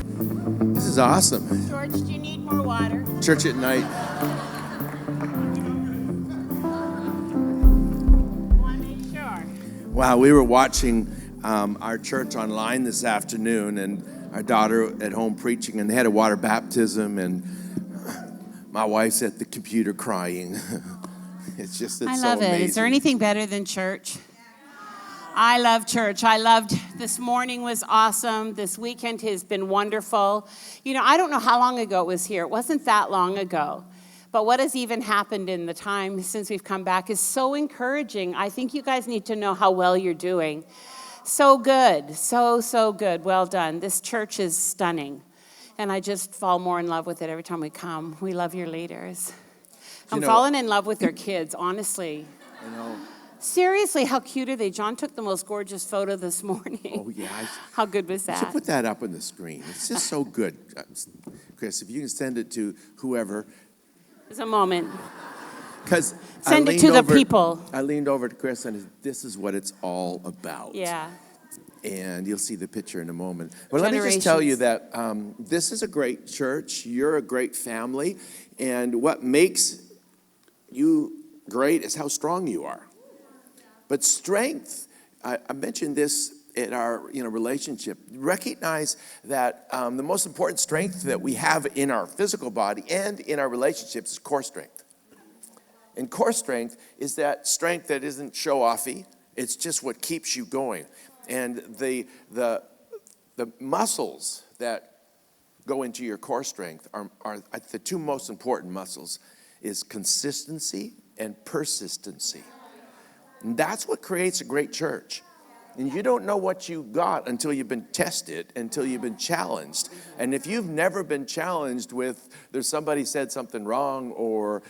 This is awesome. George, do you need more water? Church at night. Want to make sure. Wow, we were watching our church online this afternoon, and our daughter at home preaching, and they had a water baptism, and my wife's at the computer crying. It's I love so it. amazing. Is there anything better than church? I love church. I loved this morning was awesome. This weekend has been wonderful. You know, I don't know how long ago it was here. It wasn't that long ago. But what has even happened in the time since we've come back is so encouraging. I think you guys need to know how well you're doing. So good. So good. Well done. This church is stunning. And I just fall more in love with it every time we come. We love your leaders. I'm falling in love with their kids, honestly. You know. Seriously, how cute are they? John took the most gorgeous photo this morning. Oh, yeah. How good was You should that? put that up on the screen. It's just so good. Chris, if you can send it to whoever. There's a moment. Because Send it to the people. I leaned over to Chris and this is what it's all about. Yeah. And you'll see the picture in a moment. But let me just tell you that this is a great church. You're a great family. And what makes you great is how strong you are. But strength, I mentioned this in our relationship. Recognize that the most important strength that we have in our physical body and in our relationships is core strength. And core strength is that strength that isn't show-offy. It's just what keeps you going. And the muscles that go into your core strength are the two most important muscles is consistency and persistency. And that's what creates a great church. And you don't know what you got until you've been tested, until you've been challenged. And if you've never been challenged with, there's somebody said something wrong, or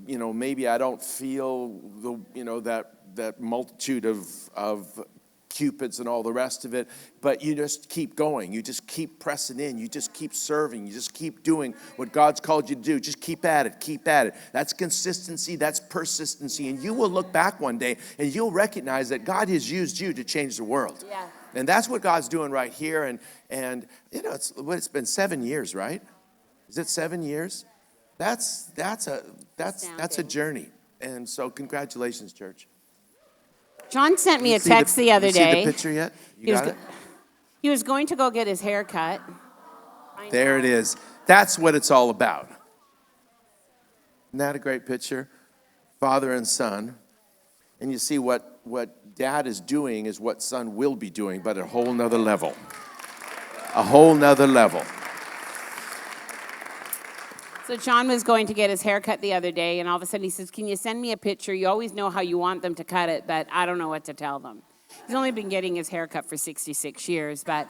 maybe I don't feel that multitude of Cupids and all the rest of it, but you just keep going. You just keep pressing in. You just keep serving. You just keep doing what God's called you to do. Just keep at it. Keep at it. That's consistency. That's persistency. And you will look back one day and you'll recognize that God has used you to change the world. Yeah. And that's what God's doing right here. And it's been 7 years, right? Is it 7 years? That's a journey. And so congratulations, church. John sent me a text the other day. See the picture yet? You got it? He was going to go get his hair cut. There it is. That's what it's all about. Isn't that a great picture? Father and son. And you see what dad is doing is what son will be doing, but at a whole nother level. A whole nother level. So John was going to get his hair cut the other day, and all of a sudden he says, can you send me a picture? You always know how you want them to cut it, but I don't know what to tell them. He's only been getting his hair cut for 66 years, but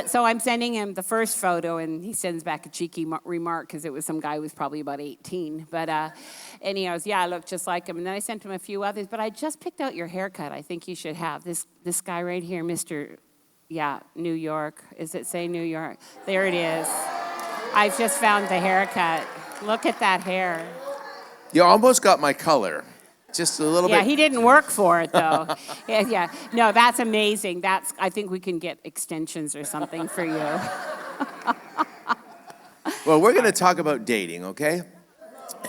so I'm sending him the first photo, and he sends back a cheeky remark because it was some guy who was probably about 18. But and he goes, yeah, I look just like him. And then I sent him a few others, but I just picked out your haircut. I think you should have this guy right here, Mr. New York. Is it say New York? There it is. I've just found the haircut. Look at that hair. You almost got my color. Just a little bit. Yeah, he didn't work for it, though. Yeah. No, that's amazing. I think we can get extensions or something for you. Well, we're going to talk about dating, okay?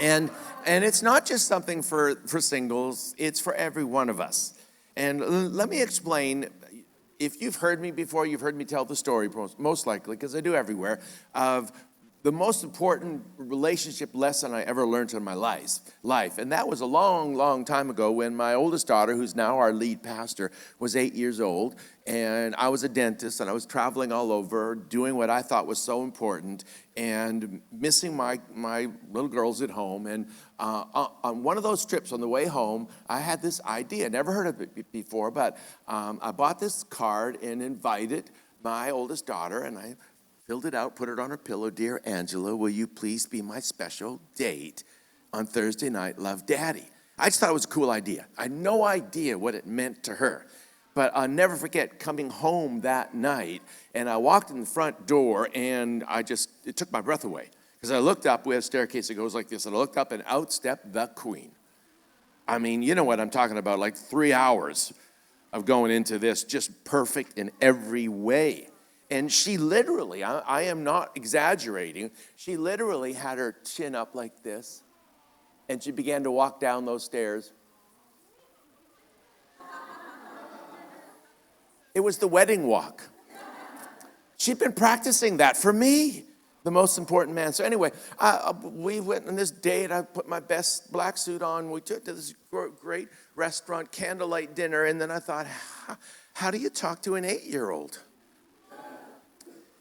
And it's not just something for singles. It's for every one of us. And let me explain. If you've heard me before, you've heard me tell the story, most likely, because I do everywhere, of the most important relationship lesson I ever learned in my life. And that was a long, long time ago when my oldest daughter, who's now our lead pastor, was 8 years old. And I was a dentist, and I was traveling all over, doing what I thought was so important, and missing my little girls at home. And on one of those trips on the way home, I had this idea. Never heard of it before, but I bought this card and invited my oldest daughter, and I filled it out, put it on her pillow. Dear Angela, will you please be my special date on Thursday night? Love, Daddy. I just thought it was a cool idea. I had no idea what it meant to her. But I'll never forget coming home that night, and I walked in the front door, and it took my breath away. Because I looked up, we have a staircase that goes like this, and I looked up, and out stepped the queen. I mean, you know what I'm talking about, like 3 hours of going into this, just perfect in every way. And she literally, I am not exaggerating, she literally had her chin up like this, and she began to walk down those stairs. It was the wedding walk. She'd been practicing that for me, the most important man. So anyway, we went on this date. I put my best black suit on. We took to this great restaurant, candlelight dinner. And then I thought, how do you talk to an 8-year-old?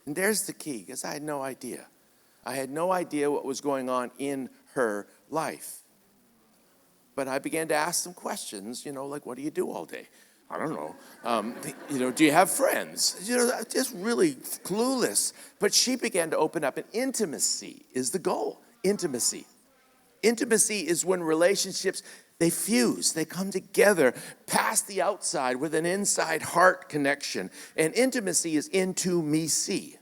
And there's the key, because I had no idea. I had no idea what was going on in her life. But I began to ask some questions, like, what do you do all day? I don't know. Do you have friends? Just really clueless. But she began to open up, and intimacy is the goal. Intimacy. Intimacy is when relationships, they fuse, they come together past the outside with an inside heart connection. And intimacy is into-me-see.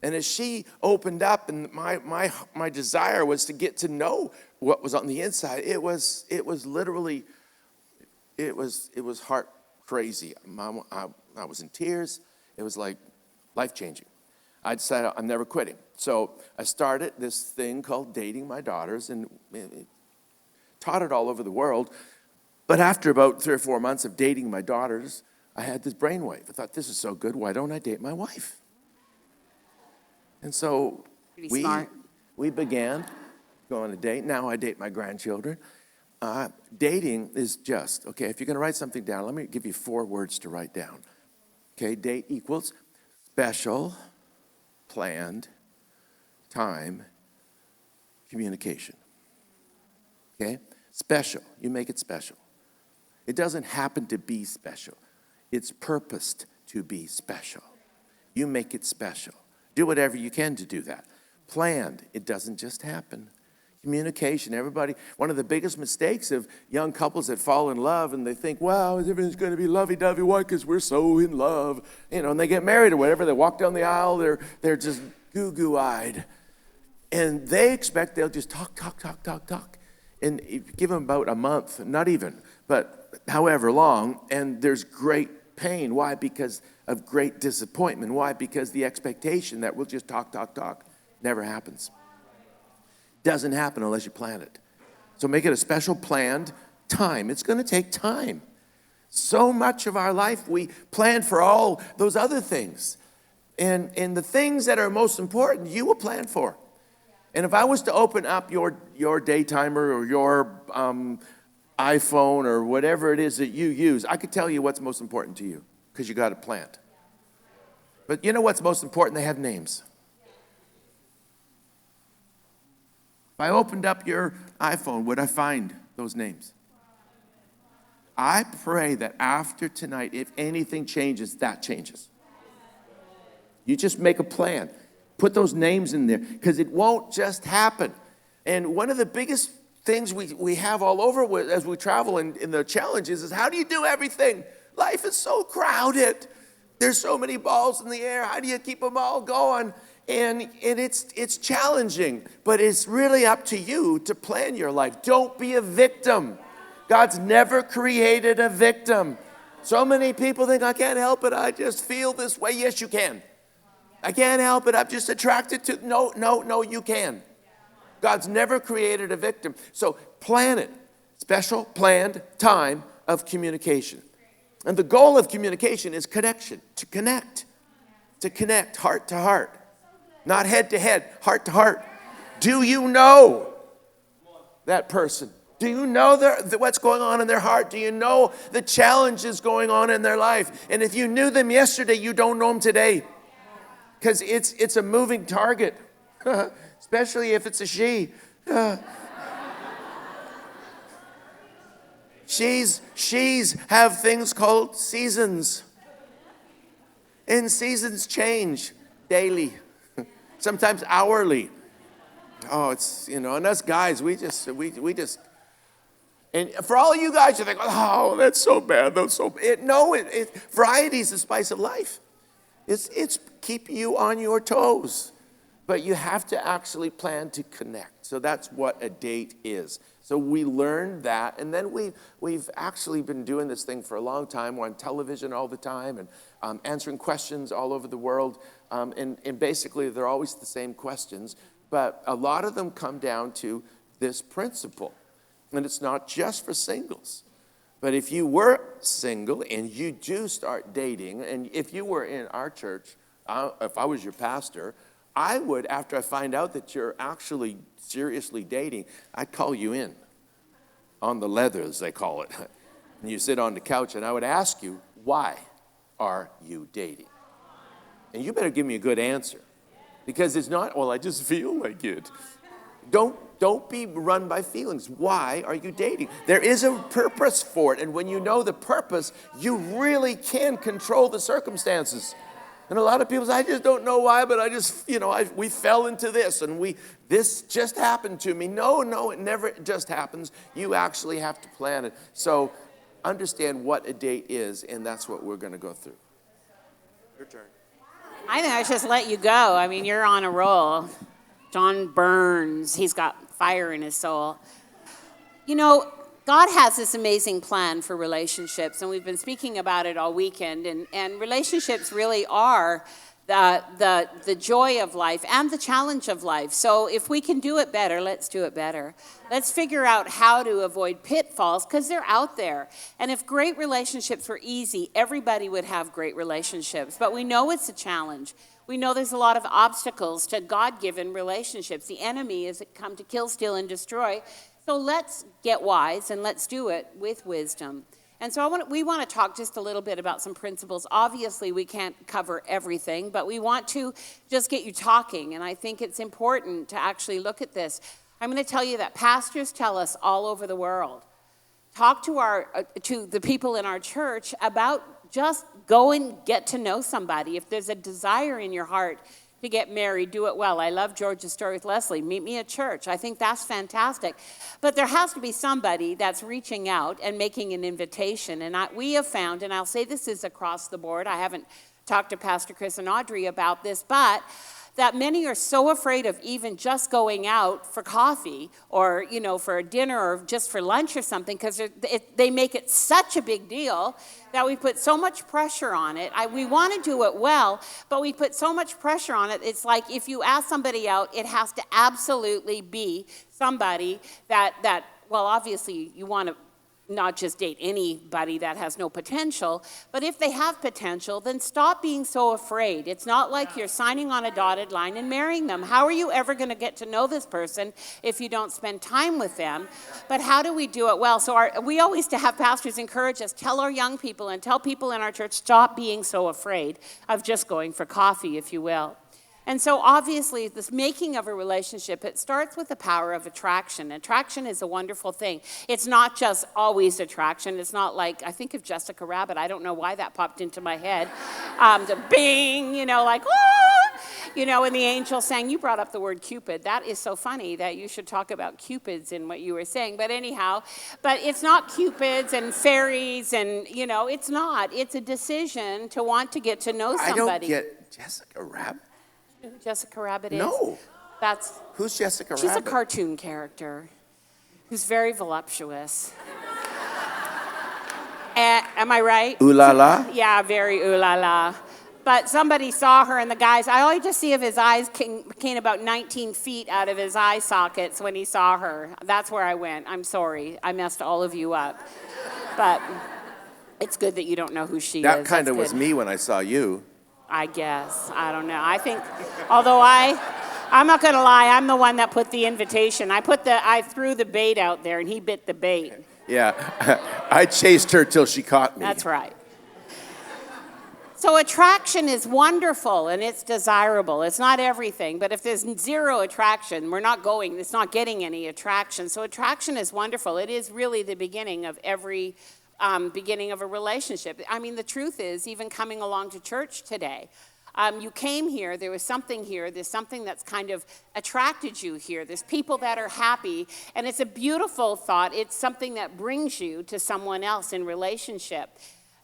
And as she opened up, and my desire was to get to know what was on the inside, it was literally, it was heart crazy. I was in tears. It was like life-changing. I decided I'm never quitting. So I started this thing called Dating My Daughters, and taught it all over the world. But after about 3 or 4 months of dating my daughters, I had this brainwave. I thought, this is so good, why don't I date my wife? And so we began going on a date. Now I date my grandchildren. Dating is just, okay, if you're going to write something down, let me give you 4 words to write down. Okay, date equals special, planned, time, communication. Okay, special, you make it special. It doesn't happen to be special. It's purposed to be special. You make it special. Do whatever you can to do that. Planned, it doesn't just happen. Communication, everybody, one of the biggest mistakes of young couples that fall in love and they think, wow, everything's going to be lovey-dovey, why? Because we're so in love. And they get married or whatever, they walk down the aisle, they're just goo-goo-eyed. And they expect they'll just talk. And you give them about a month, not even, but however long, and there's great pain. Why? Because of great disappointment. Why? Because the expectation that we'll just talk never happens. Doesn't happen unless you plan it. So make it a special planned time. It's going to take time. So much of our life we plan for all those other things. And the things that are most important, you will plan for. And if I was to open up your daytimer or your iPhone or whatever it is that you use, I could tell you what's most important to you because you got it planned. But you know what's most important? They have names. If I opened up your iPhone, would I find those names? I pray that after tonight, if anything changes, that changes. You just make a plan. Put those names in there because it won't just happen. And one of the biggest things we have all over as we travel in the challenges is how do you do everything? Life is so crowded. There's so many balls in the air. How do you keep them all going? And it's challenging, but it's really up to you to plan your life. Don't be a victim. God's never created a victim. So many people think, I can't help it. I just feel this way. Yes, you can. I can't help it. I'm just attracted to. No, you can. God's never created a victim. So plan it. Special, planned time of communication. And the goal of communication is connection. To connect. To connect heart to heart. Not head to head, heart to heart. Do you know that person? Do you know what's going on in their heart? Do you know the challenges going on in their life? And if you knew them yesterday, you don't know them today. Because it's a moving target, especially if it's a she. She's have things called seasons. And seasons change daily, sometimes hourly. Oh, it's, and us guys, we just, and for all you guys, you think, oh, that's so bad, that's so bad. Variety is the spice of life. It's keeping you on your toes. But you have to actually plan to connect. So that's what a date is. So we learned that, and then we've actually been doing this thing for a long time. We're on television all the time and answering questions all over the world, and basically they're always the same questions, but a lot of them come down to this principle, and it's not just for singles. But if you were single and you do start dating, and if you were in our church, if I was your pastor, I would, after I find out that you're actually seriously dating, I'd call you in on the leather, as they call it. And you sit on the couch, and I would ask you, why are you dating? And you better give me a good answer. Because it's not, well, I just feel like it. Don't be run by feelings. Why are you dating? There is a purpose for it. And when you know the purpose, you really can control the circumstances. And a lot of people say, I just don't know why, but I just, we fell into this, and this just happened to me. No, it never just happens. You actually have to plan it. So understand what a date is, and that's what we're going to go through. Your turn. I think I should just let you go. I mean, you're on a roll. John burns. He's got fire in his soul. God has this amazing plan for relationships, and we've been speaking about it all weekend, and relationships really are the joy of life and the challenge of life. So if we can do it better, let's do it better. Let's figure out how to avoid pitfalls, because they're out there. And if great relationships were easy, everybody would have great relationships. But we know it's a challenge. We know there's a lot of obstacles to God-given relationships. The enemy has come to kill, steal, and destroy. So let's get wise, and let's do it with wisdom. And so we want to talk just a little bit about some principles. Obviously, we can't cover everything, but we want to just get you talking. And I think it's important to actually look at this. I'm going to tell you that pastors tell us all over the world, talk to the people in our church about just go and get to know somebody. If there's a desire in your heart to get married, do it well. I love George's story with Leslie. Meet me at church. I think that's fantastic. But there has to be somebody that's reaching out and making an invitation. And we have found, and I'll say this is across the board, I haven't talked to Pastor Chris and Audrey about this, but that many are so afraid of even just going out for coffee or, for a dinner or just for lunch or something, because they make it such a big deal that we put so much pressure on it. We want to do it well, but we put so much pressure on it. It's like if you ask somebody out, it has to absolutely be somebody that well, obviously you want to not just date anybody that has no potential, but if they have potential, then stop being so afraid. It's not like you're signing on a dotted line and marrying them. How are you ever going to get to know this person if you don't spend time with them? But how do we do it well? So we always to have pastors encourage us, tell our young people and tell people in our church, stop being so afraid of just going for coffee, if you will. And so obviously this making of a relationship, it starts with the power of attraction. Attraction is a wonderful thing. It's not just always attraction. It's not like, I think of Jessica Rabbit. I don't know why that popped into my head. The bing, like, ah! And the angel sang, you brought up the word Cupid. That is so funny that you should talk about Cupids in what you were saying. But anyhow, but it's not Cupids and fairies and, it's not. It's a decision to want to get to know somebody. I don't get Jessica Rabbit. Who Jessica Rabbit is? No. Who's Jessica Rabbit? She's a cartoon character who's very voluptuous. Am I right? Ooh la la? Yeah, very ooh la la. But somebody saw her, and the guys, I always just see if his eyes came about 19 feet out of his eye sockets when he saw her. That's where I went. I'm sorry. I messed all of you up. But it's good that you don't know who she is. That kind of was me when I saw you. I guess. I don't know. I think, although I'm not going to lie, I'm the one that put the invitation. I threw the bait out there, and he bit the bait. Yeah. I chased her till she caught me. That's right. So attraction is wonderful, and it's desirable. It's not everything, but if there's zero attraction, it's not getting any attraction. So attraction is wonderful. It is really the beginning of every beginning of a relationship. I mean, the truth is, even coming along to church today, you came here, there was something here, there's something that's kind of attracted you here. There's people that are happy, and it's a beautiful thought. It's something that brings you to someone else in relationship.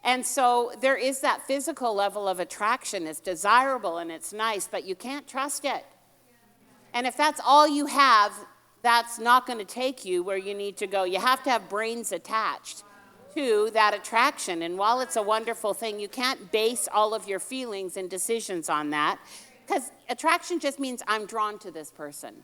And so there is that physical level of attraction. It's desirable and it's nice, but you can't trust it. And if that's all you have, that's not going to take you where you need to go. You have to have brains attached to that attraction. And while it's a wonderful thing, you can't base all of your feelings and decisions on that, because attraction just means I'm drawn to this person.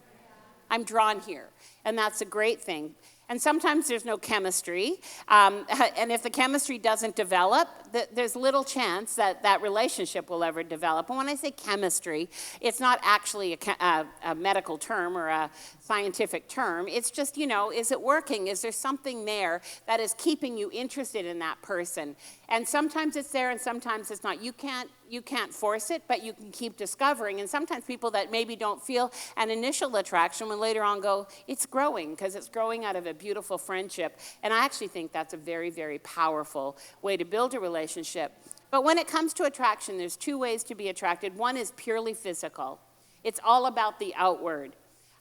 I'm drawn here. And that's a great thing. And sometimes there's no chemistry. And if the chemistry doesn't develop, there's little chance that that relationship will ever develop. And when I say chemistry, it's not actually a medical term or a scientific term. It's just, is it working? Is there something there that is keeping you interested in that person? And sometimes it's there and sometimes it's not. You can't force it, but you can keep discovering. And sometimes people that maybe don't feel an initial attraction will later on go, it's growing, because it's growing out of a beautiful friendship. And I actually think that's a very, very powerful way to build a relationship. But when it comes to attraction, there's two ways to be attracted. One is purely physical. It's all about the outward.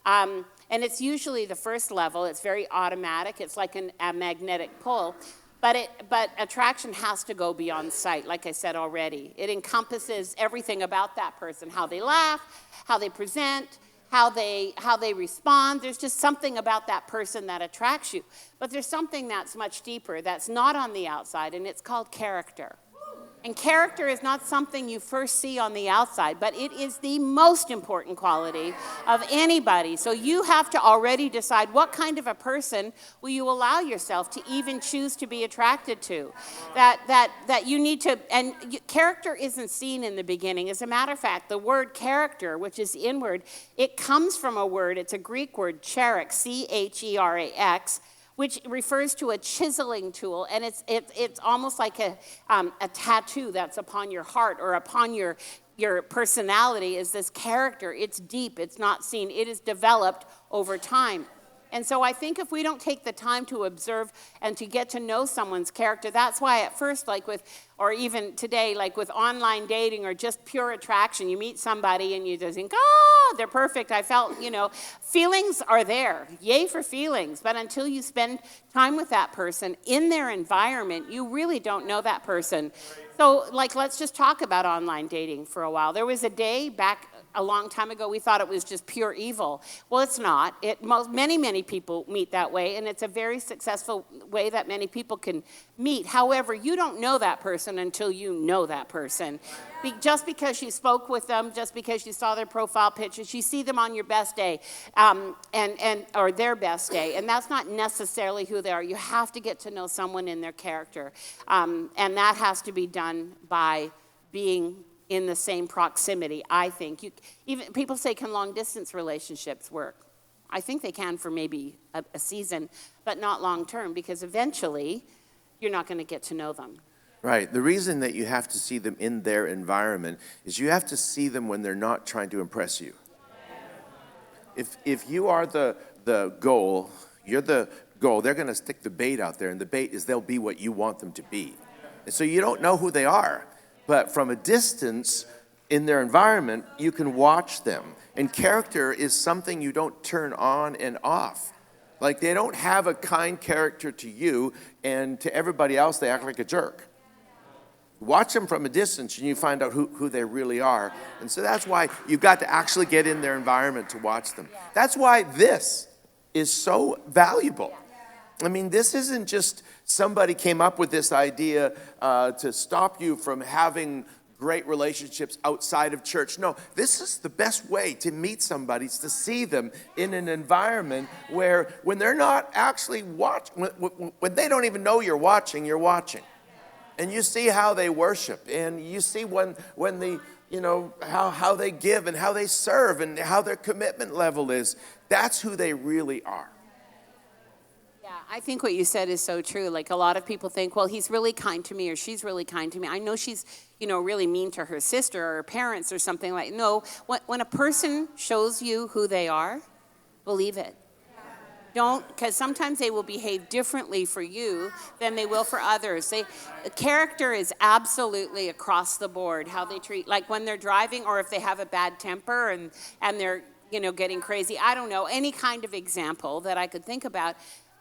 And it's usually the first level. It's very automatic. It's like a magnetic pull. But attraction has to go beyond sight, like I said already. It encompasses everything about that person, how they laugh, how they present, how they respond. There's just something about that person that attracts you. But there's something that's much deeper, that's not on the outside, and it's called character. And character is not something you first see on the outside, but it is the most important quality of anybody. So you have to already decide what kind of a person will you allow yourself to even choose to be attracted to. That you need to, and character isn't seen in the beginning. As a matter of fact, the word character, which is inward, it comes from a word, it's a Greek word, cherax, C-H-E-R-A-X, which refers to a chiseling tool, and it's almost like a tattoo that's upon your heart or upon your personality is this character. It's deep, it's not seen, it is developed over time. And so I think if we don't take the time to observe and to get to know someone's character, that's why at first, or even today, like with online dating or just pure attraction, you meet somebody and you just think, oh, they're perfect. I felt, feelings are there. Yay for feelings. But until you spend time with that person in their environment, you really don't know that person. So, let's just talk about online dating for a while. There was a day back a long time ago, we thought it was just pure evil. Well, it's not. Many people meet that way, and it's a very successful way that many people can meet. However, you don't know that person until you know that person. Just because you spoke with them, just because you saw their profile pictures, you see them on your best day, or their best day, and that's not necessarily who they are. You have to get to know someone in their character, and that has to be done by being in the same proximity, I think. Even people say, can long-distance relationships work? I think they can for maybe a season, but not long-term, because eventually you're not going to get to know them. Right. The reason that you have to see them in their environment is you have to see them when they're not trying to impress you. If you are the goal, you're the goal, they're going to stick the bait out there, and the bait is they'll be what you want them to be. And so you don't know who they are. But from a distance in their environment, you can watch them. And character is something you don't turn on and off. Like, they don't have a kind character to you, and to everybody else, they act like a jerk. Watch them from a distance, and you find out who they really are. And so that's why you've got to actually get in their environment to watch them. That's why this is so valuable. I mean, this isn't just somebody came up with this idea to stop you from having great relationships outside of church. No, this is the best way to meet somebody, is to see them in an environment where when they're not actually watching, when they don't even know you're watching. And you see how they worship, and you see when the, how they give and how they serve and how their commitment level is. That's who they really are. Yeah, I think what you said is so true. Like, a lot of people think, well, he's really kind to me or she's really kind to me. I know she's, really mean to her sister or her parents or something like. No, when a person shows you who they are, believe it. Don't, because sometimes they will behave differently for you than they will for others. Character is absolutely across the board, how they treat, like when they're driving, or if they have a bad temper and they're, getting crazy. I don't know, any kind of example that I could think about.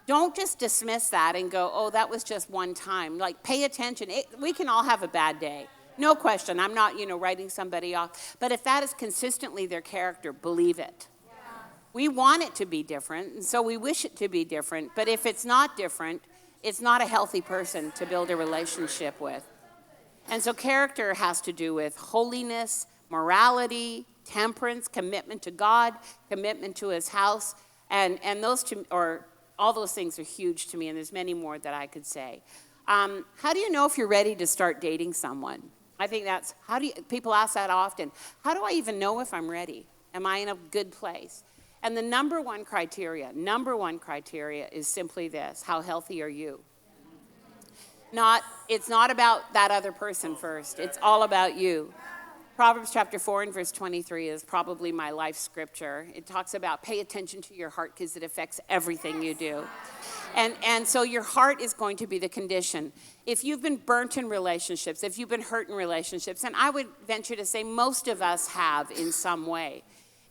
Don't just dismiss that and go, oh, that was just one time. Like, pay attention. We can all have a bad day. No question. I'm not, writing somebody off. But if that is consistently their character, believe it. We want it to be different, and so we wish it to be different. But if it's not different, it's not a healthy person to build a relationship with. And so character has to do with holiness, morality, temperance, commitment to God, commitment to his house. And those two, or all those things are huge to me, and there's many more that I could say. How do you know if you're ready to start dating someone? I think that's, people ask that often. How do I even know if I'm ready? Am I in a good place? And the number one criteria is simply this: how healthy are you? It's not about that other person first. It's all about you. Proverbs chapter 4 and verse 23 is probably my life scripture. It talks about pay attention to your heart because it affects everything you do. And so your heart is going to be the condition. If you've been burnt in relationships, if you've been hurt in relationships, and I would venture to say most of us have in some way,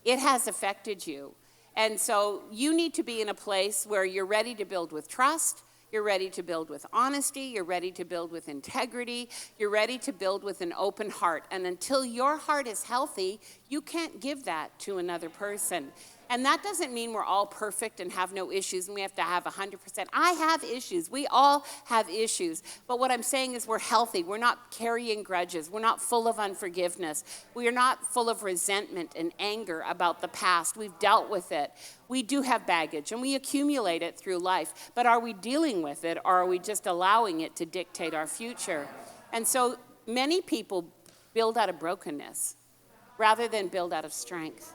it has affected you. And so you need to be in a place where you're ready to build with trust, you're ready to build with honesty, you're ready to build with integrity, you're ready to build with an open heart. And until your heart is healthy, you can't give that to another person. And that doesn't mean we're all perfect and have no issues and we have to have 100%. I have issues. We all have issues. But what I'm saying is we're healthy. We're not carrying grudges. We're not full of unforgiveness. We are not full of resentment and anger about the past. We've dealt with it. We do have baggage and we accumulate it through life. But are we dealing with it, or are we just allowing it to dictate our future? And so many people build out of brokenness rather than build out of strength.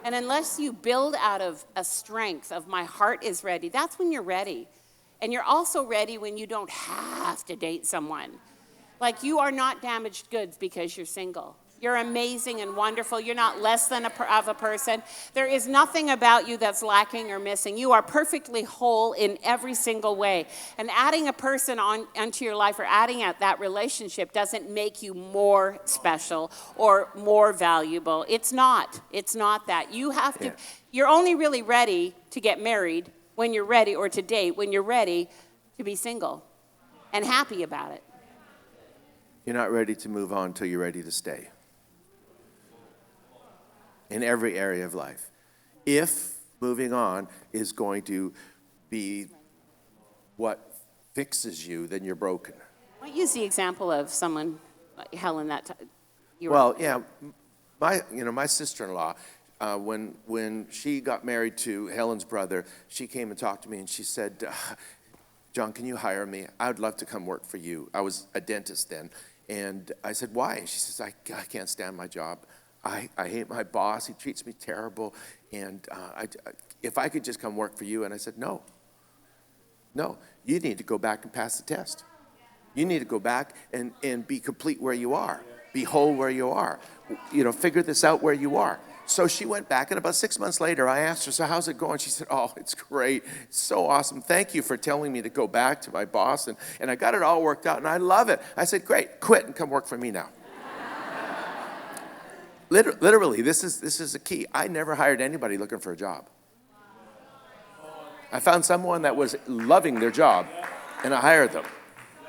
And unless you build out of a strength of my heart is ready, that's when you're ready. And you're also ready when you don't have to date someone. Like, you are not damaged goods because you're single. You're amazing and wonderful. You're not less than of a person. There is nothing about you that's lacking or missing. You are perfectly whole in every single way. And adding a person onto your life or adding out that relationship doesn't make you more special or more valuable. It's not. It's not that. You have to, you're only really ready to get married when you're ready, or to date when you're ready to be single and happy about it. You're not ready to move on until you're ready to stay. In every area of life. If moving on is going to be what fixes you, then you're broken. Why don't you use the example of someone like Helen my sister-in-law, when she got married to Helen's brother, she came and talked to me and she said, John, can you hire me? I would love to come work for you. I was a dentist then. And I said, why? And she says, I can't stand my job. I hate my boss. He treats me terrible. And if I could just come work for you. And I said, no, you need to go back and pass the test. You need to go back and be complete where you are. Be whole where you are. Figure this out where you are. So she went back, and about 6 months later, I asked her, so how's it going? She said, oh, it's great. It's so awesome. Thank you for telling me to go back to my boss. And I got it all worked out, and I love it. I said, great, quit and come work for me now. Literally, this is a key. I never hired anybody looking for a job. I found someone that was loving their job, and I hired them.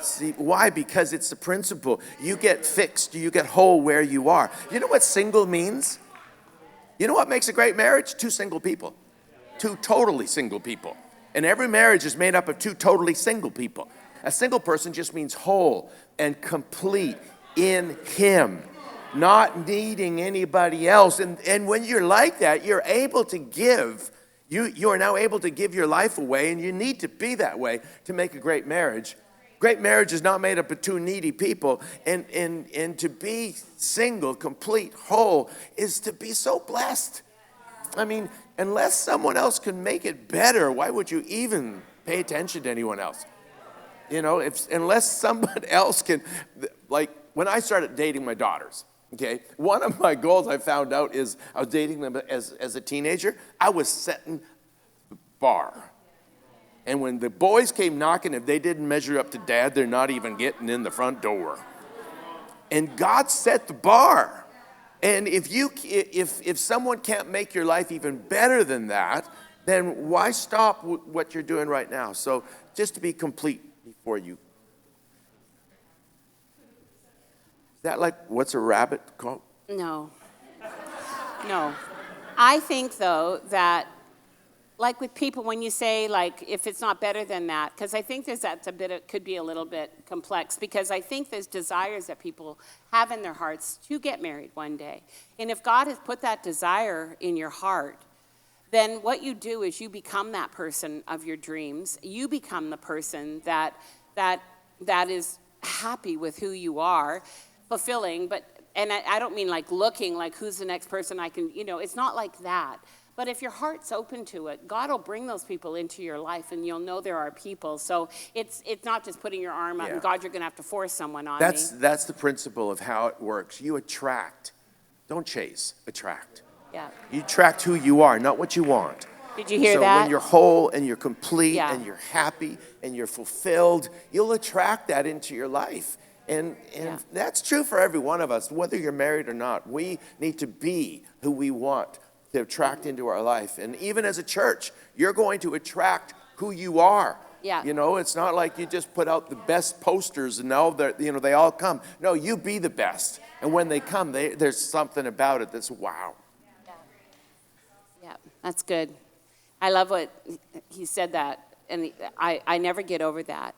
See, why? Because it's the principle. You get fixed, you get whole where you are. You know what single means? You know what makes a great marriage? Two single people. Two totally single people. And every marriage is made up of two totally single people. A single person just means whole and complete in him, not needing anybody else. And when you're like that, you're able to give. You are now able to give your life away, and you need to be that way to make a great marriage. Great marriage is not made up of two needy people. And to be single, complete, whole, is to be so blessed. I mean, unless someone else can make it better, why would you even pay attention to anyone else? Unless someone else can, like when I started dating my daughters, okay, one of my goals I found out is I was dating them as a teenager. I was setting the bar. And when the boys came knocking, if they didn't measure up to dad, they're not even getting in the front door. And God set the bar. And if someone can't make your life even better than that, then why stop what you're doing right now? So just to be complete before you. Is that like, what's a rabbit called? No. I think, though, that like with people, when you say, like, if it's not better than that, because I think could be a little bit complex, because I think there's desires that people have in their hearts to get married one day. And if God has put that desire in your heart, then what you do is you become that person of your dreams. You become the person that is happy with who you are, fulfilling, and I don't mean like looking like who's the next person I can, it's not like that. But if your heart's open to it, God will bring those people into your life, and you'll know there are people. So it's not just putting your arm up and, God, you're going to have to force someone on me. That's the principle of how it works. You attract. Don't chase, attract. Yeah. You attract who you are, not what you want. Did you hear so that? So when you're whole and you're complete Yeah. and you're happy and you're fulfilled, you'll attract that into your life. And that's true for every one of us, whether you're married or not. We need to be who we want to attract into our life. And even as a church, you're going to attract who you are. Yeah. It's not like you just put out the best posters and now they all come. No, you be the best. And when they come, there's something about it that's wow. Yeah, that's good. I love what he said that, and I never get over that.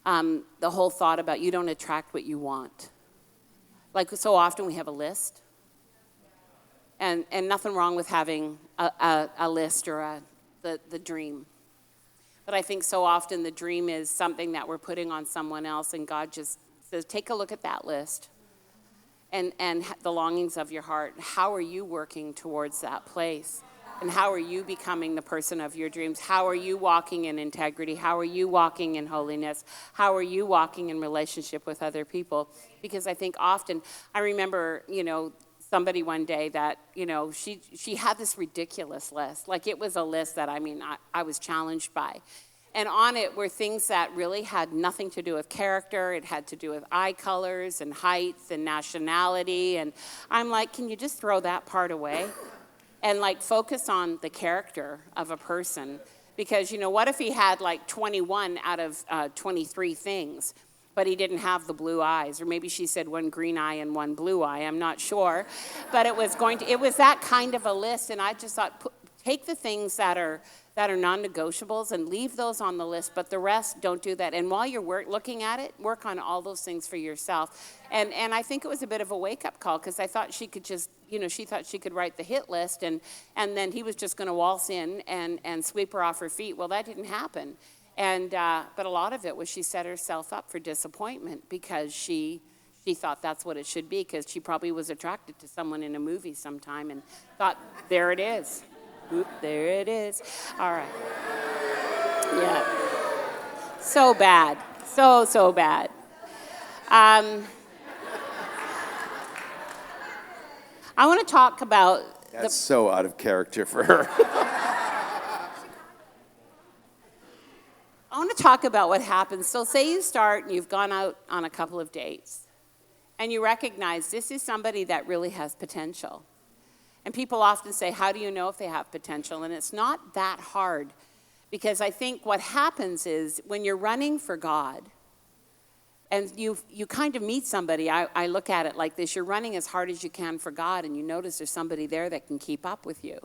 The whole thought about you don't attract what you want. Like, so often we have a list, and nothing wrong with having a list or the dream. But I think so often the dream is something that we're putting on someone else, and God just says, take a look at that list and the longings of your heart. How are you working towards that place? And how are you becoming the person of your dreams? How are you walking in integrity? How are you walking in holiness? How are you walking in relationship with other people? Because I think often, I remember, somebody one day that, she had this ridiculous list. Like, it was a list that, I was challenged by. And on it were things that really had nothing to do with character. It had to do with eye colors and height and nationality. And I'm like, can you just throw that part away? And focus on the character of a person. Because, what if he had 21 out of 23 things, but he didn't have the blue eyes? Or maybe she said one green eye and one blue eye, I'm not sure. But it was that kind of a list, and I just thought, take the things that are non-negotiables and leave those on the list, but the rest, don't do that. And while you're looking at it, work on all those things for yourself. And I think it was a bit of a wake-up call, because I thought she could just, she thought she could write the hit list, and then he was just going to waltz in and sweep her off her feet. Well, that didn't happen. But a lot of it was she set herself up for disappointment, because she thought that's what it should be, because she probably was attracted to someone in a movie sometime and thought, there it is. Oop, there it is. All right. Yeah. So bad. So bad. I want to talk about... That's so out of character for her. I want to talk about what happens. So say you start and you've gone out on a couple of dates, and you recognize this is somebody that really has potential. And people often say, how do you know if they have potential? And it's not that hard, because I think what happens is when you're running for God and you kind of meet somebody, I look at it like this, you're running as hard as you can for God, and you notice there's somebody there that can keep up with you.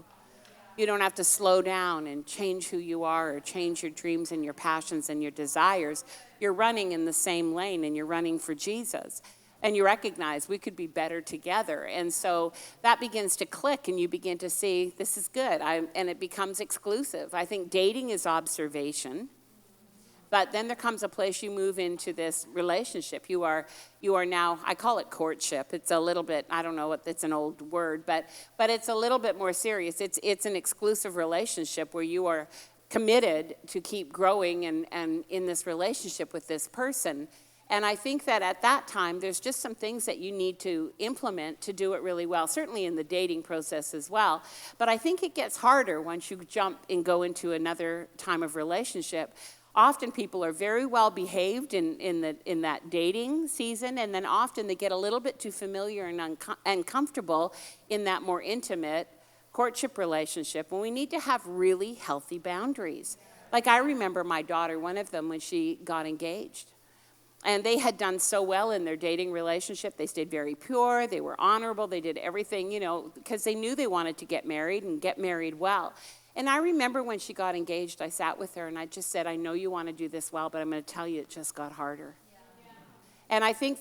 You don't have to slow down and change who you are or change your dreams and your passions and your desires. You're running in the same lane, and you're running for Jesus. And you recognize we could be better together. And so that begins to click, and you begin to see, this is good. And it becomes exclusive. I think dating is observation. But then there comes a place you move into this relationship. You are now, I call it courtship. It's a little bit, I don't know, it's an old word, but it's a little bit more serious. It's an exclusive relationship where you are committed to keep growing and in this relationship with this person. And I think that at that time, there's just some things that you need to implement to do it really well, certainly in the dating process as well. But I think it gets harder once you jump and go into another time of relationship. Often people are very well behaved in that dating season, and then often they get a little bit too familiar and uncomfortable in that more intimate courtship relationship, when we need to have really healthy boundaries. Like, I remember my daughter, one of them, when she got engaged. And they had done so well in their dating relationship. They stayed very pure. They were honorable. They did everything, because they knew they wanted to get married and get married well. And I remember when she got engaged, I sat with her and I just said, I know you want to do this well, but I'm going to tell you it just got harder. And I think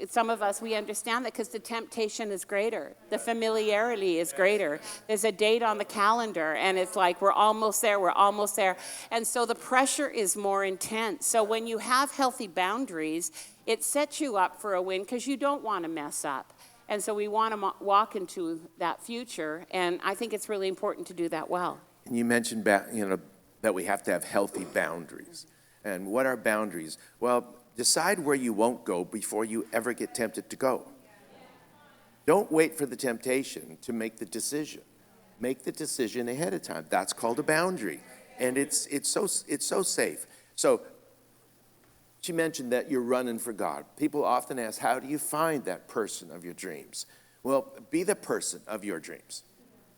some of us, we understand that because the temptation is greater. The familiarity is greater. There's a date on the calendar, and it's like, we're almost there, we're almost there. And so the pressure is more intense. So when you have healthy boundaries, it sets you up for a win because you don't want to mess up. And so we want to walk into that future, and I think it's really important to do that well. And you mentioned that we have to have healthy boundaries. And what are boundaries? Well, decide where you won't go before you ever get tempted to go. Don't wait for the temptation to make the decision. Make the decision ahead of time. That's called a boundary. And it's so safe. So she mentioned that you're running for God. People often ask, how do you find that person of your dreams? Well, be the person of your dreams.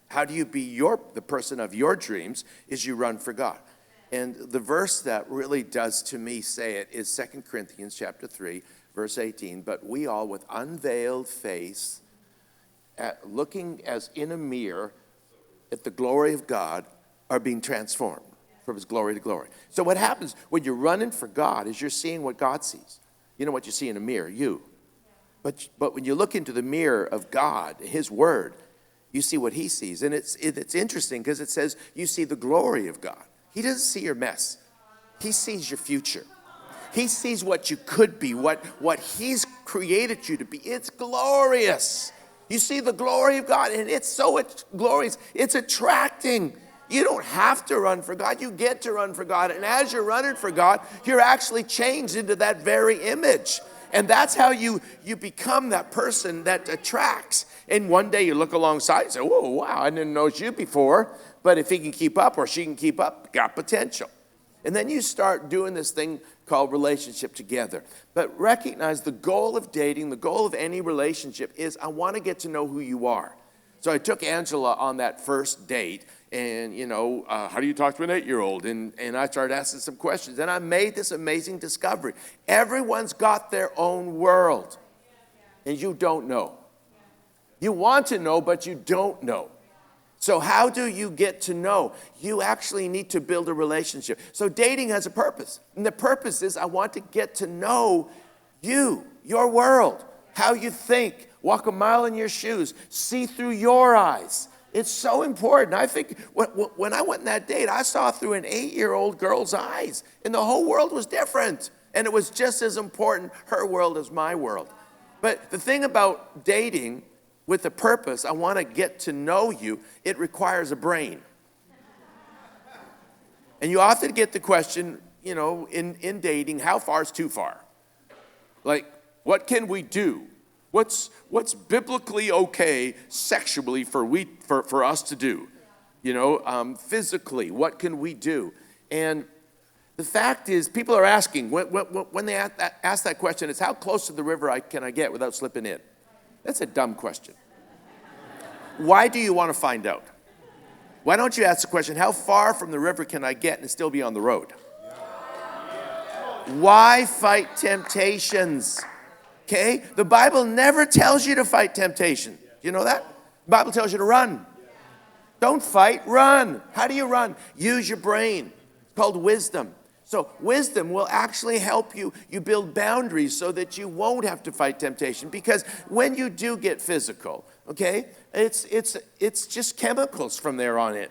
How do you be the person of your dreams is you run for God. And the verse that really does to me say it is 2 Corinthians chapter 3, verse 18. But we all with unveiled face, looking as in a mirror at the glory of God, are being transformed from his glory to glory. So what happens when you're running for God is you're seeing what God sees. You know what you see in a mirror? You. But when you look into the mirror of God, his word, you see what he sees. And it's interesting because it says you see the glory of God. He doesn't see your mess. He sees your future. He sees what you could be, what he's created you to be. It's glorious. You see the glory of God, and it's so glorious. It's attracting. You don't have to run for God. You get to run for God. And as you're running for God, you're actually changed into that very image. And that's how you become that person that attracts. And one day you look alongside and say, whoa, wow, I didn't know you before. But if he can keep up or she can keep up, got potential. And then you start doing this thing called relationship together. But recognize the goal of dating, the goal of any relationship is I want to get to know who you are. So I took Angela on that first date. And, how do you talk to an 8-year-old? And I started asking some questions. And I made this amazing discovery. Everyone's got their own world. And you don't know. You want to know, but you don't know. So how do you get to know? You actually need to build a relationship. So dating has a purpose. And the purpose is I want to get to know you, your world, how you think, walk a mile in your shoes, see through your eyes. It's so important. I think when I went on that date, I saw through an 8-year-old girl's eyes, and the whole world was different. And it was just as important, her world as my world. But the thing about dating with a purpose, I want to get to know you, it requires a brain. And you often get the question, in dating, how far is too far? Like, what can we do? What's biblically okay sexually for us to do? Physically, what can we do? And the fact is, people are asking, when they ask that question, it's how close to the river can I get without slipping in? That's a dumb question. Why do you want to find out? Why don't you ask the question, how far from the river can I get and still be on the road? Why fight temptations? Okay? The Bible never tells you to fight temptation. You know that? The Bible tells you to run. Don't fight, run. How do you run? Use your brain. It's called wisdom. So wisdom will actually help you build boundaries so that you won't have to fight temptation. Because when you do get physical, okay, it's just chemicals from there on in.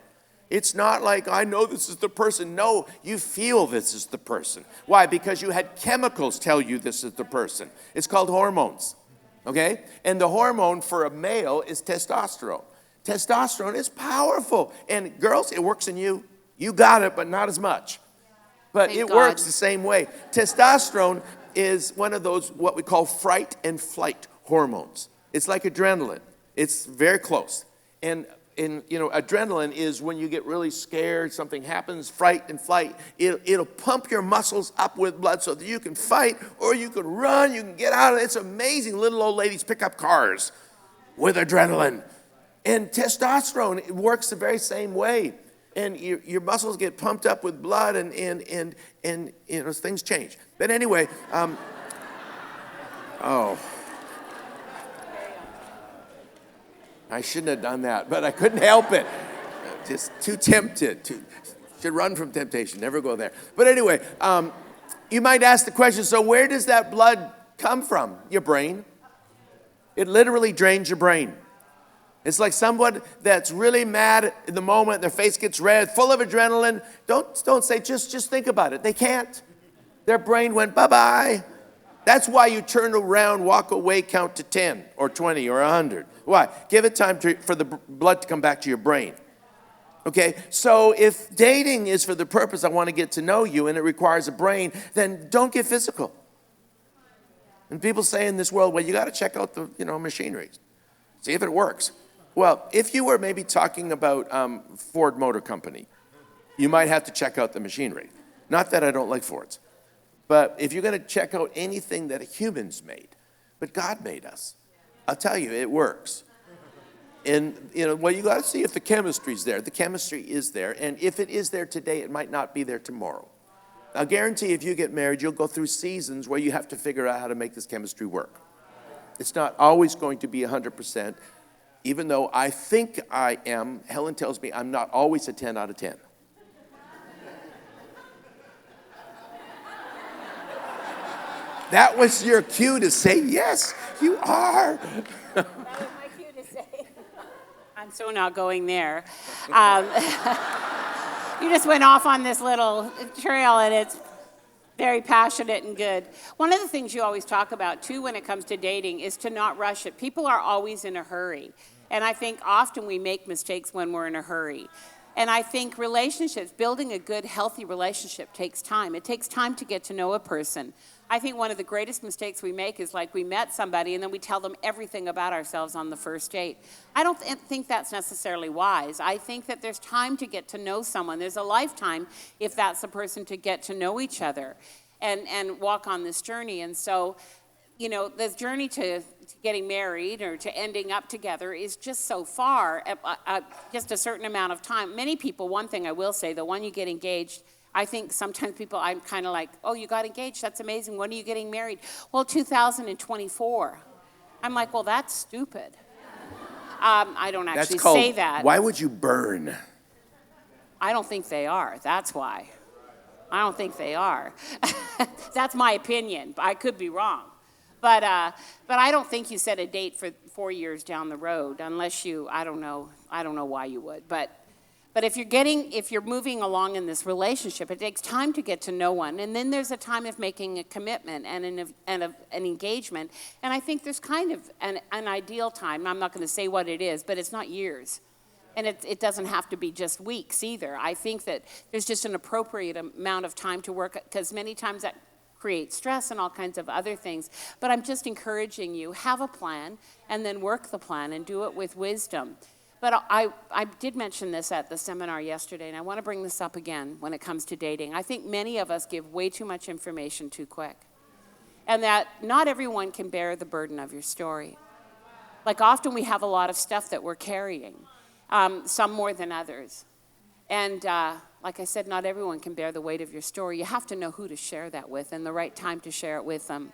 It's not like, I know this is the person. No, you feel this is the person. Why? Because you had chemicals tell you this is the person. It's called hormones, okay? And the hormone for a male is testosterone. Testosterone is powerful. And girls, it works in you. You got it, but not as much. But Thank it God. works the same way. Testosterone is one of those, what we call fright and flight hormones. It's like adrenaline. It's very close. And adrenaline is when you get really scared, something happens, fright and flight. It'll pump your muscles up with blood so that you can fight or you can run, you can get out of it. It's amazing. Little old ladies pick up cars with adrenaline. And testosterone, it works the very same way. And your muscles get pumped up with blood and things change. But anyway, I shouldn't have done that, but I couldn't help it. Just too tempted. Should run from temptation. Never go there. But anyway, you might ask the question, so where does that blood come from? Your brain. It literally drains your brain. It's like someone that's really mad in the moment, their face gets red, full of adrenaline. Don't say, just think about it. They can't. Their brain went bye-bye. That's why you turn around, walk away, count to 10 or 20 or 100. Why? Give it time for the blood to come back to your brain. Okay, so if dating is for the purpose, I want to get to know you, and it requires a brain, then don't get physical. And people say in this world, well, you got to check out the machinery, see if it works. Well, if you were maybe talking about Ford Motor Company, you might have to check out the machinery. Not that I don't like Fords, but if you're going to check out anything that humans made, but God made us, I'll tell you, it works. And, well, you got to see if the chemistry's there. The chemistry is there, and if it is there today, it might not be there tomorrow. I'll guarantee if you get married, you'll go through seasons where you have to figure out how to make this chemistry work. It's not always going to be 100%. Even though I think I am, Helen tells me I'm not always a 10 out of 10. That was your cue to say, yes, you are. That was my cue to say. I'm so not going there. You just went off on this little trail, and it's very passionate and good. One of the things you always talk about, too, when it comes to dating is to not rush it. People are always in a hurry. And I think often we make mistakes when we're in a hurry. And I think relationships, building a good, healthy relationship takes time. It takes time to get to know a person. I think one of the greatest mistakes we make is like we met somebody and then we tell them everything about ourselves on the first date. I don't think that's necessarily wise. I think that there's time to get to know someone. There's a lifetime, if that's the person, to get to know each other and walk on this journey. And so, this journey to getting married or to ending up together is just so far, just a certain amount of time. Many people, one thing I will say, the one you get engaged, I think sometimes people, I'm kind of like, oh, you got engaged, that's amazing. When are you getting married? Well, 2024. I'm like, well, that's stupid. I don't actually say that. Why would you burn? I don't think they are, that's why. I don't think they are. That's my opinion, I could be wrong. But I don't think you set a date for 4 years down the road, unless you, I don't know why you would. But if you're moving along in this relationship, it takes time to get to know one, and then there's a time of making a commitment and an engagement. And I think there's kind of an ideal time. I'm not going to say what it is, but it's not years. And it doesn't have to be just weeks either. I think that there's just an appropriate amount of time to work, because many times that creates stress and all kinds of other things. But I'm just encouraging you, have a plan and then work the plan and do it with wisdom. But I did mention this at the seminar yesterday, and I want to bring this up again when it comes to dating. I think many of us give way too much information too quick, and that not everyone can bear the burden of your story. Like often we have a lot of stuff that we're carrying, some more than others. And like I said, not everyone can bear the weight of your story. You have to know who to share that with and the right time to share it with them.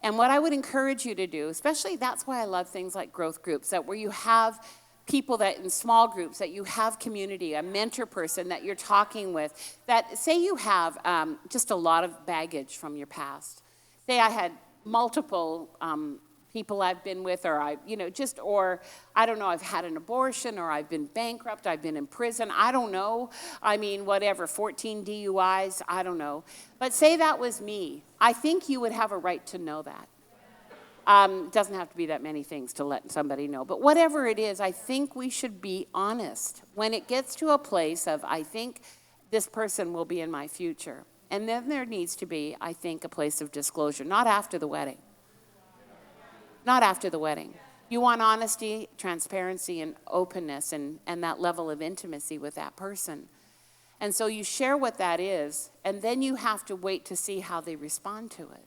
And what I would encourage you to do, especially that's why I love things like growth groups, that where you have people that in small groups, that you have community, a mentor person that you're talking with, that say you have just a lot of baggage from your past. Say I had multiple people I've been with, or I don't know, I've had an abortion, or I've been bankrupt, I've been in prison, I don't know. I mean, whatever, 14 DUIs, I don't know. But say that was me. I think you would have a right to know that. It doesn't have to be that many things to let somebody know. But whatever it is, I think we should be honest. When it gets to a place of, I think this person will be in my future. And then there needs to be, I think, a place of disclosure, not after the wedding. Not after the wedding. You want honesty, transparency, and openness, and that level of intimacy with that person. And so you share what that is, and then you have to wait to see how they respond to it.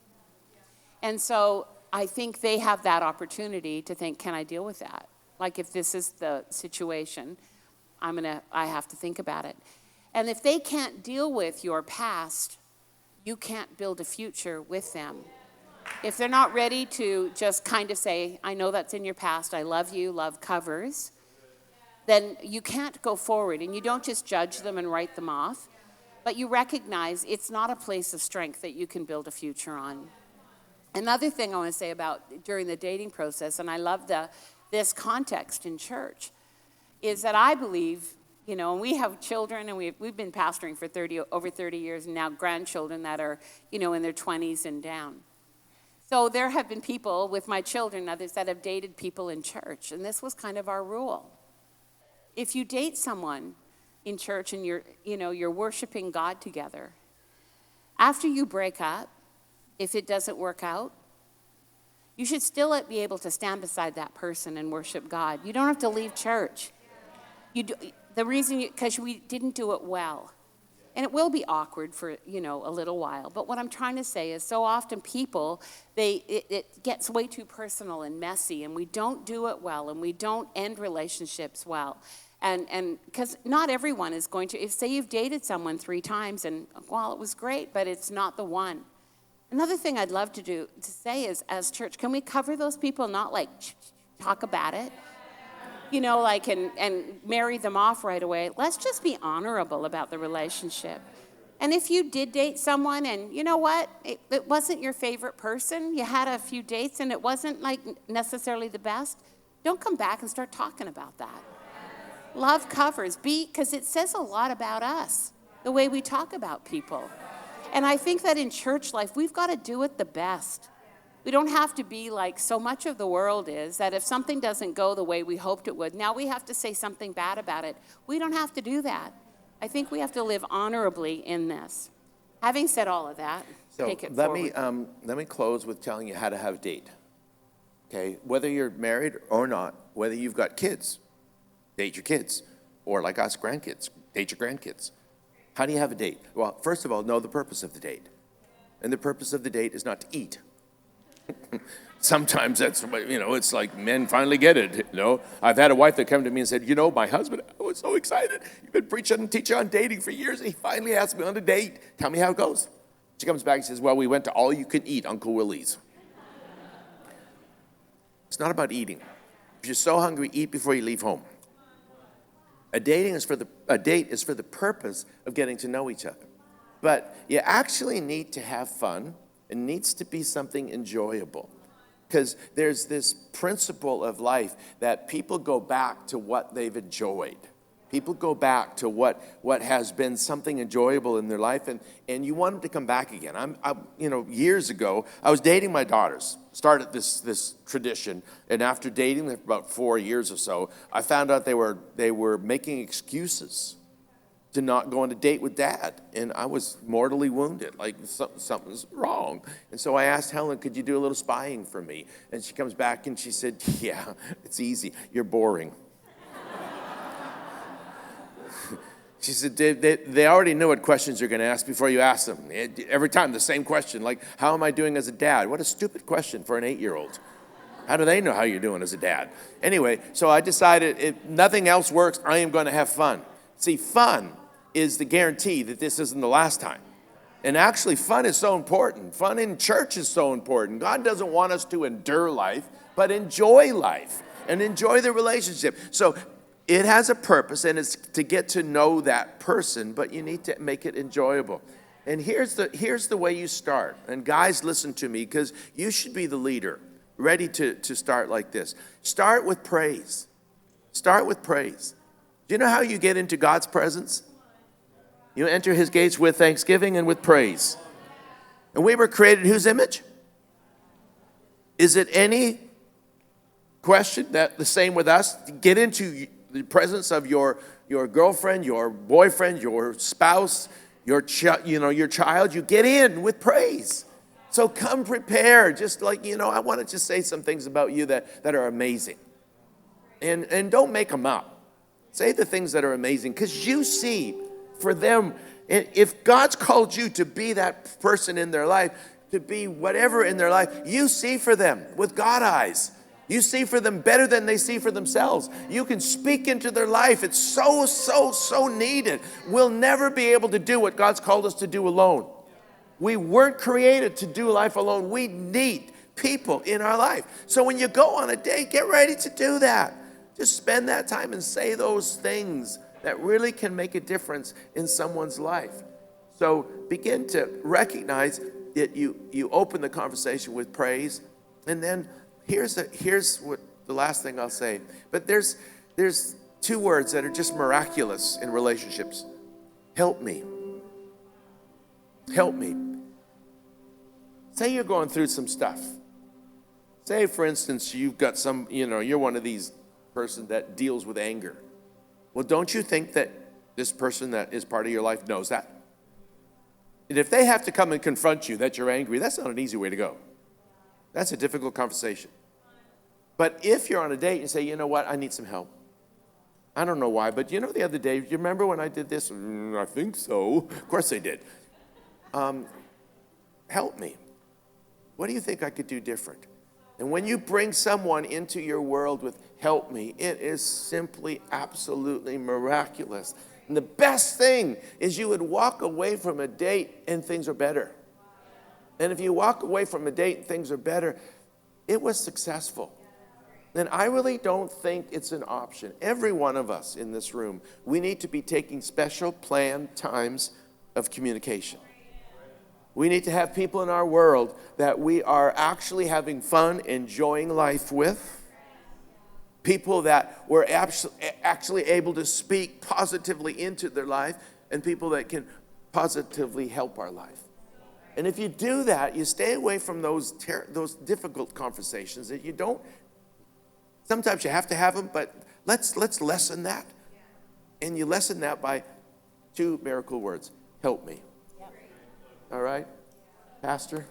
And so I think they have that opportunity to think, can I deal with that? Like if this is the situation, I have to think about it. And if they can't deal with your past, you can't build a future with them. If they're not ready to just kind of say, I know that's in your past, I love you, love covers, then you can't go forward, and you don't just judge them and write them off, but you recognize it's not a place of strength that you can build a future on. Another thing I want to say about during the dating process, and I love this context in church, is that I believe, you know, and we have children, and we've been pastoring for over 30 years, and now grandchildren that are, you know, in their 20s and down. So there have been people with my children, others that have dated people in church, and this was kind of our rule. If you date someone in church and you're worshiping God together, after you break up, if it doesn't work out, you should still be able to stand beside that person and worship God. You don't have to leave church. The reason, because we didn't do it well. And it will be awkward for, you know, a little while. But what I'm trying to say is so often people, it gets way too personal and messy, and we don't do it well, and we don't end relationships well. And because not everyone is going to, if say you've dated someone 3 times and, well, it was great, but it's not the one. Another thing I'd love to say is, as church, can we cover those people, not like talk about it, you know, like, and marry them off right away? Let's just be honorable about the relationship. And if you did date someone and, you know what, it wasn't your favorite person, you had a few dates and it wasn't like necessarily the best, don't come back and start talking about that. Love covers, because it says a lot about us, the way we talk about people. And I think that in church life, we've got to do it the best. We don't have to be like so much of the world is, that if something doesn't go the way we hoped it would, now we have to say something bad about it. We don't have to do that. I think we have to live honorably in this. Having said all of that, take it forward. Let me close with telling you how to have a date. Okay, whether you're married or not, whether you've got kids, date your kids, or like us, grandkids, date your grandkids. How do you have a date? Well, first of all, know the purpose of the date. And the purpose of the date is not to eat. Sometimes that's, you know, it's like men finally get it, you know. I've had a wife that came to me and said, you know, my husband, I was so excited. You've been preaching and teaching on dating for years, and he finally asked me on a date. Tell me how it goes. She comes back and says, well, we went to all you can eat Uncle Willie's. It's not about eating. If you're so hungry, eat before you leave home. A date is for the purpose of getting to know each other. But you actually need to have fun. It needs to be something enjoyable. Because there's this principle of life that people go back to what they've enjoyed. People go back to what has been something enjoyable in their life, and you want them to come back again. You know, years ago, I was dating my daughters. Started this tradition, and after dating them for about 4 years or so, I found out they were making excuses to not go on a date with Dad, and I was mortally wounded, like something's wrong. And so I asked Helen, could you do a little spying for me? And she comes back and she said, yeah, it's easy, you're boring. She said, they already know what questions you're going to ask before you ask them. Every time, the same question, like, how am I doing as a dad? What a stupid question for an 8-year-old. How do they know how you're doing as a dad? Anyway, so I decided if nothing else works, I am going to have fun. See, fun is the guarantee that this isn't the last time. And actually, fun is so important. Fun in church is so important. God doesn't want us to endure life, but enjoy life and enjoy the relationship. So it has a purpose, and it's to get to know that person, but you need to make it enjoyable. And here's the way you start. And guys, listen to me, because you should be the leader, ready to start like this. Start with praise. Start with praise. Do you know how you get into God's presence? You enter his gates with thanksgiving and with praise. And we were created in whose image? Is it any question that the same with us? Get into the presence of your girlfriend, your boyfriend, your spouse, your child, you get in with praise. So come prepared. Just like, I want to just say some things about you that are amazing. And don't make them up. Say the things that are amazing, because you see for them, if God's called you to be that person in their life, to be whatever in their life, you see for them with God eyes. You see for them better than they see for themselves. You can speak into their life. It's so needed. We'll never be able to do what God's called us to do alone. We weren't created to do life alone. We need people in our life. So when you go on a date, get ready to do that. Just spend that time and say those things that really can make a difference in someone's life. So begin to recognize that you open the conversation with praise. And then here's what the last thing I'll say. But there's two words that are just miraculous in relationships. Help me. Help me. Say you're going through some stuff. Say, for instance, you've got you're one of these person that deals with anger. Well, don't you think that this person that is part of your life knows that? And if they have to come and confront you that you're angry, that's not an easy way to go. That's a difficult conversation. But if you're on a date and say, you know what, I need some help. I don't know why, but the other day, you remember when I did this? I think so. Of course they did. Help me. What do you think I could do different? And when you bring someone into your world with help me, it is simply absolutely miraculous. And the best thing is you would walk away from a date and things are better. And if you walk away from a date and things are better, it was successful. And I really don't think it's an option. Every one of us in this room, we need to be taking special planned times of communication. We need to have people in our world that we are actually having fun, enjoying life with. People that we're actually able to speak positively into their life, and people that can positively help our life. And if you do that, you stay away from those difficult conversations that you don't. Sometimes you have to have them, but let's lessen that. And you lessen that by two miracle words. Help me. All right? Pastor?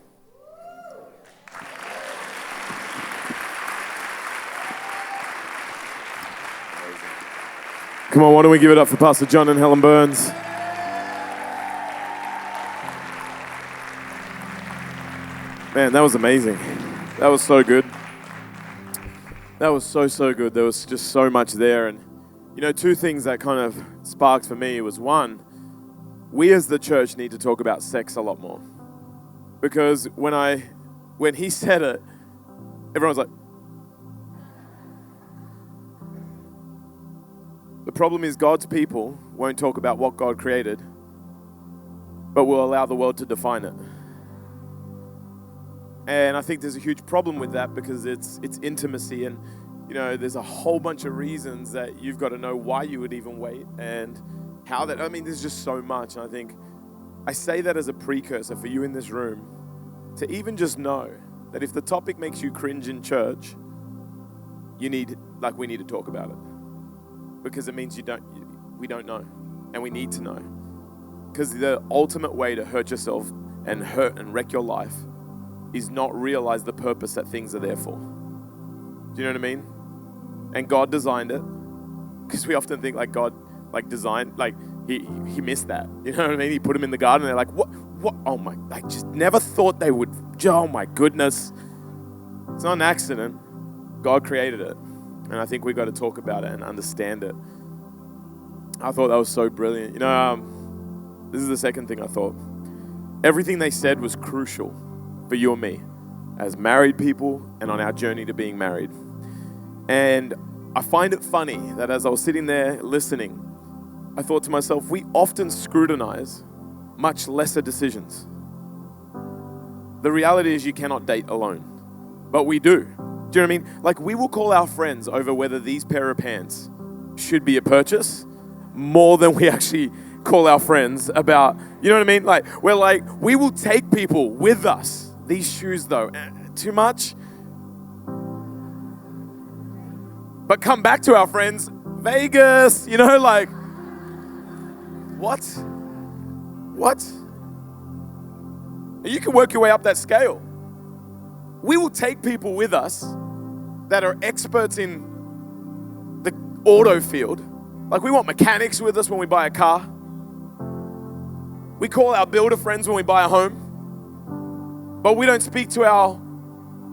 Come on, why don't we give it up for Pastor John and Helen Burns? Man, that was amazing. That was so good. That was so good. There was just so much there. And, two things that kind of sparked for me was one, we as the church need to talk about sex a lot more. Because when he said it, everyone was like, the problem is God's people won't talk about what God created, but will allow the world to define it. And I think there's a huge problem with that because it's intimacy, and there's a whole bunch of reasons that you've got to know why you would even wait and how that. There's just so much. And I think I say that as a precursor for you in this room to even just know that if the topic makes you cringe in church, we need to talk about it, because it means we don't know, and we need to know, because the ultimate way to hurt yourself and hurt and wreck your life is not realize the purpose that things are there for. Do you know what I mean? And God designed it, because we often think God designed, he missed that. You know what I mean? He put them in the garden and they're like, what? Oh my, I just never thought they would, oh my goodness. It's not an accident. God created it. And I think we got to talk about it and understand it. I thought that was so brilliant. This is the second thing I thought. Everything they said was crucial for you and me as married people and on our journey to being married. And I find it funny that as I was sitting there listening, I thought to myself, we often scrutinize much lesser decisions. The reality is you cannot date alone, but we do. Do you know what I mean? We will call our friends over whether these pair of pants should be a purchase more than we actually call our friends about, you know what I mean? We will take people with us. These shoes though, too much? But come back to our friends, Vegas, What? You can work your way up that scale. We will take people with us that are experts in the auto field. We want mechanics with us when we buy a car. We call our builder friends when we buy a home. But we don't speak to our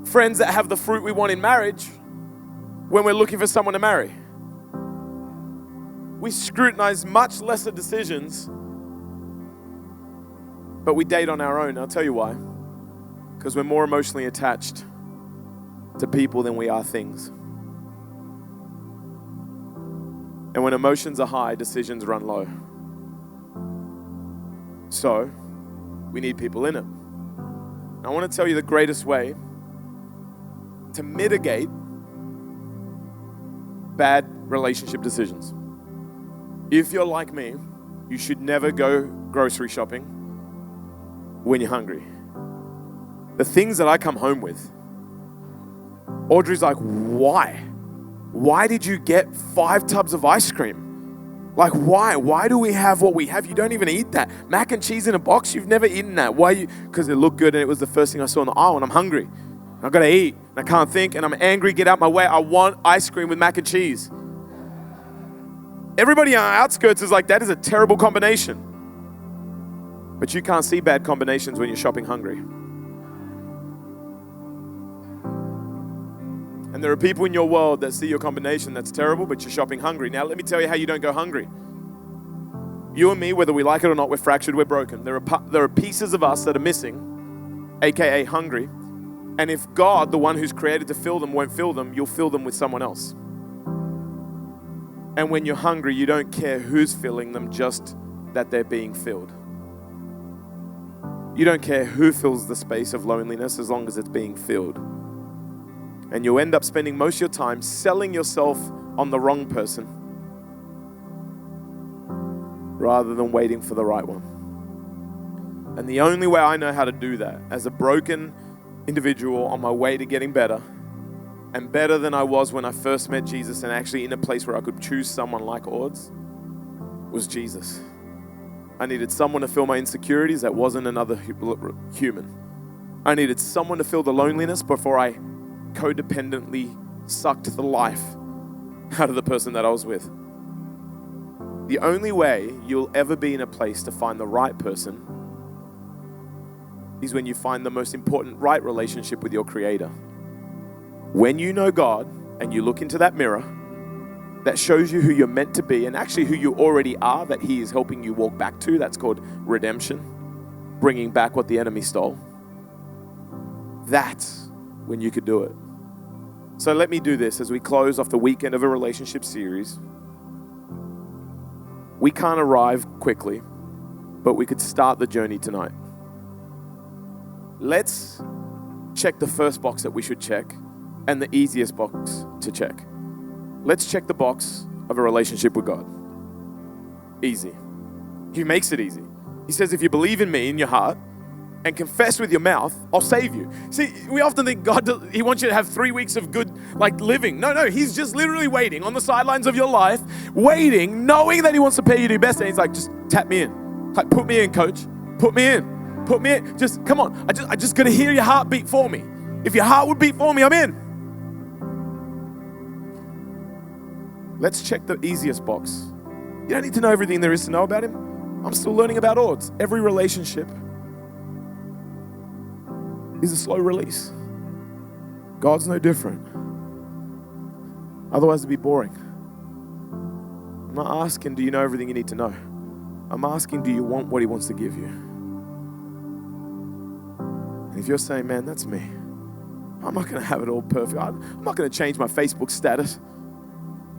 friends that have the fruit we want in marriage when we're looking for someone to marry. We scrutinize much lesser decisions, but we date on our own. I'll tell you why. Because we're more emotionally attached to people than we are things. And when emotions are high, decisions run low. So, we need people in it. I want to tell you the greatest way to mitigate bad relationship decisions. If you're like me, you should never go grocery shopping when you're hungry. The things that I come home with, Audrey's like, why? Why did you get 5 tubs of ice cream? Like, why? Why do we have what we have? You don't even eat that. Mac and cheese in a box, you've never eaten that. Why? Because it looked good and it was the first thing I saw in the aisle and I'm hungry. I've got to eat and I can't think and I'm angry, get out my way. I want ice cream with mac and cheese. Everybody on our outskirts is like, that is a terrible combination. But you can't see bad combinations when you're shopping hungry. And there are people in your world that see your combination that's terrible, but you're shopping hungry. Now, let me tell you how you don't go hungry. You and me, whether we like it or not, we're fractured, we're broken. There are pieces of us that are missing, aka hungry. And if God, the one who's created to fill them, won't fill them, you'll fill them with someone else. And when you're hungry, you don't care who's filling them, just that they're being filled. You don't care who fills the space of loneliness as long as it's being filled. And you'll end up spending most of your time selling yourself on the wrong person rather than waiting for the right one. And the only way I know how to do that as a broken individual on my way to getting better and better than I was when I first met Jesus and actually in a place where I could choose someone like Odds was Jesus. I needed someone to fill my insecurities that wasn't another human. I needed someone to fill the loneliness before I codependently sucked the life out of the person that I was with. The only way you'll ever be in a place to find the right person is when you find the most important right relationship with your Creator. When you know God and you look into that mirror that shows you who you're meant to be and actually who you already are, that He is helping you walk back to, that's called redemption, bringing back what the enemy stole. That's when you could do it. So let me do this as we close off the weekend of a relationship series. We can't arrive quickly, but we could start the journey tonight. Let's check the first box that we should check and the easiest box to check. Let's check the box of a relationship with God. Easy. He makes it easy. He says, if you believe in me in your heart and confess with your mouth, I'll save you. See, we often think He wants you to have 3 weeks of good, living. No, He's just literally waiting on the sidelines of your life, waiting, knowing that He wants to pay you to do best. And He's like, just tap me in. Put me in, coach. Put me in. Put me in. Just, come on. I just got to hear your heartbeat for me. If your heart would beat for me, I'm in. Let's check the easiest box. You don't need to know everything there is to know about Him. I'm still learning about odds. Every relationship is a slow release. God's no different. Otherwise, it'd be boring. I'm not asking, do you know everything you need to know? I'm asking, do you want what He wants to give you? And if you're saying, man, that's me. I'm not going to have it all perfect. I'm not going to change my Facebook status.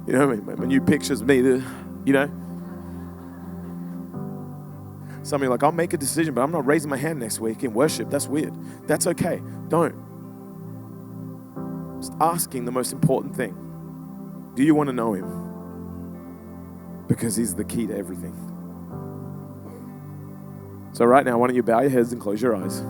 You know, my new picture's me, you know. Some of you are like, I'll make a decision, but I'm not raising my hand next week in worship. That's weird. That's okay. Don't. Just asking the most important thing. Do you want to know Him? Because He's the key to everything. So right now, why don't you bow your heads and close your eyes?